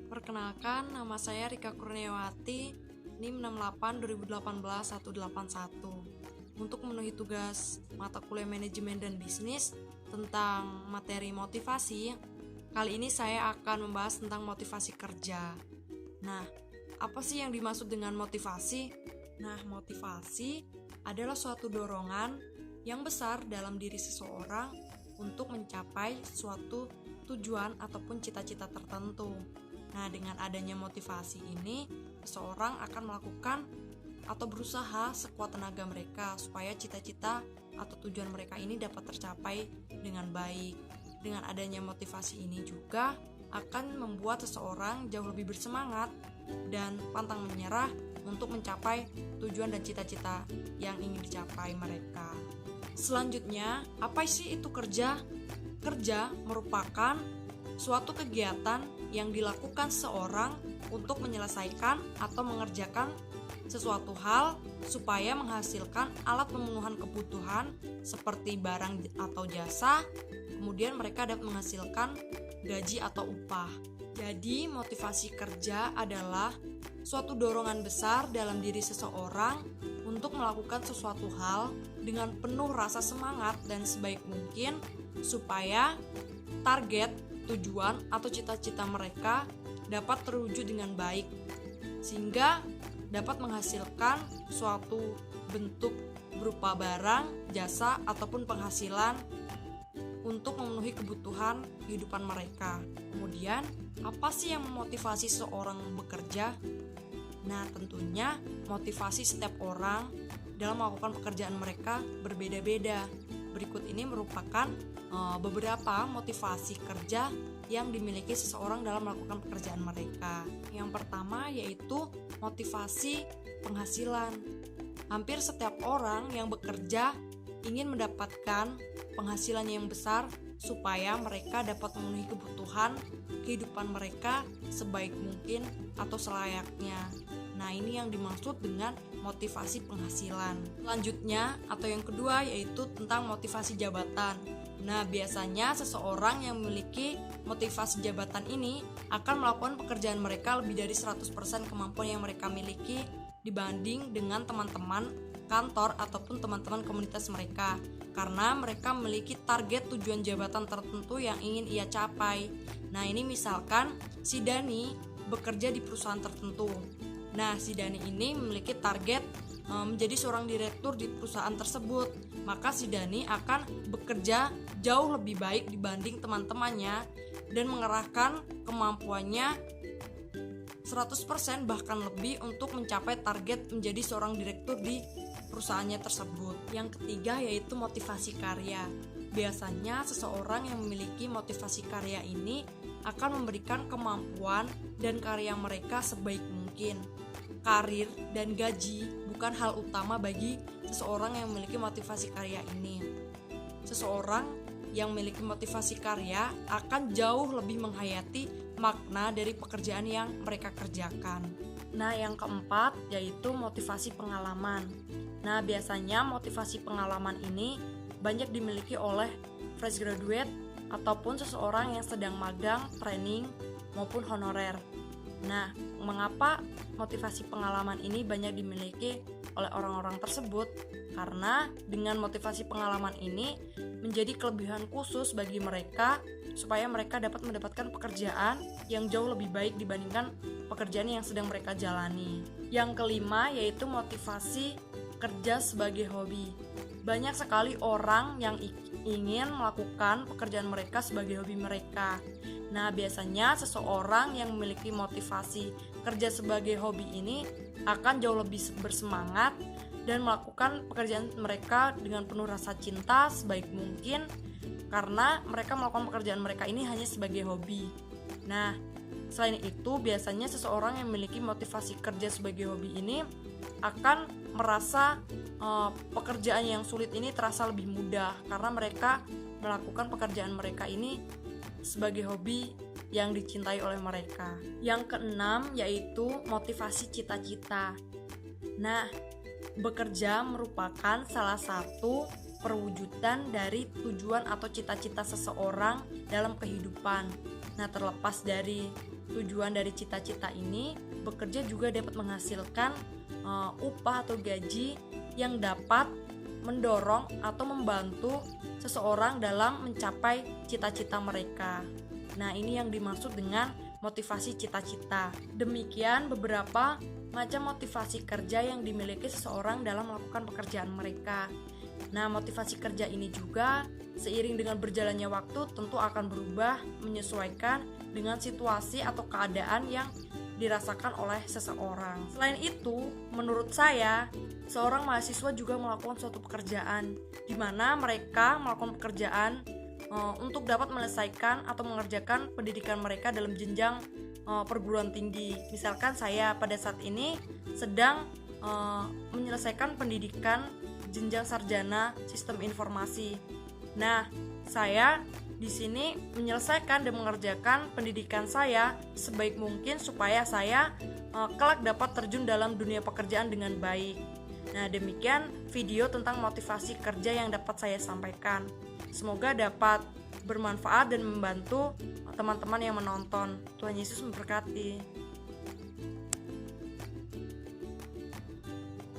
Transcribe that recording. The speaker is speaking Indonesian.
Perkenalkan, nama saya Rika Kurniawati, NIM 68 2018 181. Untuk memenuhi tugas mata kuliah manajemen dan bisnis tentang materi motivasi, kali ini saya akan membahas tentang motivasi kerja. Nah, apa sih yang dimaksud dengan motivasi? Nah, motivasi adalah suatu dorongan yang besar dalam diri seseorang untuk mencapai suatu tujuan ataupun cita-cita tertentu. Nah, dengan adanya motivasi ini, seseorang akan melakukan atau berusaha sekuat tenaga mereka supaya cita-cita atau tujuan mereka ini dapat tercapai dengan baik. Dengan adanya motivasi ini juga akan membuat seseorang jauh lebih bersemangat dan pantang menyerah untuk mencapai tujuan dan cita-cita yang ingin dicapai mereka. Selanjutnya, apa sih itu kerja? Kerja merupakan suatu kegiatan yang dilakukan seorang untuk menyelesaikan atau mengerjakan sesuatu hal supaya menghasilkan alat pemenuhan kebutuhan seperti barang atau jasa, kemudian mereka dapat menghasilkan gaji atau upah. Jadi, motivasi kerja adalah suatu dorongan besar dalam diri seseorang untuk melakukan sesuatu hal dengan penuh rasa semangat dan sebaik mungkin supaya target, tujuan, atau cita-cita mereka dapat terwujud dengan baik sehingga dapat menghasilkan suatu bentuk berupa barang, jasa, ataupun penghasilan untuk memenuhi kebutuhan kehidupan mereka. Kemudian, apa sih yang memotivasi seorang bekerja? Nah, tentunya motivasi setiap orang dalam melakukan pekerjaan mereka berbeda-beda. Berikut ini merupakan beberapa motivasi kerja yang dimiliki seseorang dalam melakukan pekerjaan mereka. Yang pertama yaitu motivasi penghasilan. Hampir setiap orang yang bekerja ingin mendapatkan penghasilan yang besar supaya mereka dapat memenuhi kebutuhan kehidupan mereka sebaik mungkin atau selayaknya. Nah, ini yang dimaksud dengan motivasi penghasilan. Selanjutnya atau yang kedua yaitu tentang motivasi jabatan. Nah, biasanya seseorang yang memiliki motivasi jabatan ini akan melakukan pekerjaan mereka lebih dari 100% kemampuan yang mereka miliki dibanding dengan teman-teman kantor ataupun teman-teman komunitas mereka, karena mereka memiliki target tujuan jabatan tertentu yang ingin ia capai. Nah, ini misalkan si Dani bekerja di perusahaan tertentu. Nah, si Dani ini memiliki target menjadi seorang direktur di perusahaan tersebut. Maka si Dani akan bekerja jauh lebih baik dibanding teman-temannya dan mengerahkan kemampuannya 100% bahkan lebih untuk mencapai target menjadi seorang direktur di perusahaannya tersebut. Yang ketiga yaitu motivasi karya. Biasanya seseorang yang memiliki motivasi karya ini akan memberikan kemampuan dan karya mereka sebaik mungkin. Karir dan gaji bukan hal utama bagi seseorang yang memiliki motivasi karya ini. Seseorang yang memiliki motivasi karya akan jauh lebih menghayati makna dari pekerjaan yang mereka kerjakan. Nah, yang keempat yaitu motivasi pengalaman. Nah, biasanya motivasi pengalaman ini banyak dimiliki oleh fresh graduate ataupun seseorang yang sedang magang, training, maupun honorer. Nah, mengapa motivasi pengalaman ini banyak dimiliki oleh orang-orang tersebut? Karena dengan motivasi pengalaman ini menjadi kelebihan khusus bagi mereka supaya mereka dapat mendapatkan pekerjaan yang jauh lebih baik dibandingkan pekerjaan yang sedang mereka jalani. Yang kelima yaitu motivasi kerja sebagai hobi. Banyak sekali orang yang ingin melakukan pekerjaan mereka sebagai hobi mereka. Nah, biasanya seseorang yang memiliki motivasi kerja sebagai hobi ini akan jauh lebih bersemangat dan melakukan pekerjaan mereka dengan penuh rasa cinta sebaik mungkin karena mereka melakukan pekerjaan mereka ini hanya sebagai hobi. Nah, selain itu biasanya seseorang yang memiliki motivasi kerja sebagai hobi ini akan merasa pekerjaan yang sulit ini terasa lebih mudah karena mereka melakukan pekerjaan mereka ini sebagai hobi yang dicintai oleh mereka. Yang keenam yaitu motivasi cita-cita. Nah, bekerja merupakan salah satu perwujudan dari tujuan atau cita-cita seseorang dalam kehidupan. Nah, terlepas dari tujuan dari cita-cita ini, bekerja juga dapat menghasilkan upah atau gaji yang dapat mendorong atau membantu seseorang dalam mencapai cita-cita mereka. Nah, ini yang dimaksud dengan motivasi cita-cita. Demikian beberapa macam motivasi kerja yang dimiliki seseorang dalam melakukan pekerjaan mereka. Nah, motivasi kerja ini juga seiring dengan berjalannya waktu tentu akan berubah menyesuaikan dengan situasi atau keadaan yang dirasakan oleh seseorang. Selain itu, menurut saya, seorang mahasiswa juga melakukan suatu pekerjaan di mana mereka melakukan pekerjaan untuk dapat menyelesaikan atau mengerjakan pendidikan mereka dalam jenjang perguruan tinggi. Misalkan saya pada saat ini sedang menyelesaikan pendidikan jenjang sarjana sistem informasi. Nah, saya di sini menyelesaikan dan mengerjakan pendidikan saya sebaik mungkin supaya saya kelak dapat terjun dalam dunia pekerjaan dengan baik. Nah, demikian video tentang motivasi kerja yang dapat saya sampaikan. Semoga dapat bermanfaat dan membantu teman-teman yang menonton. Tuhan Yesus memberkati.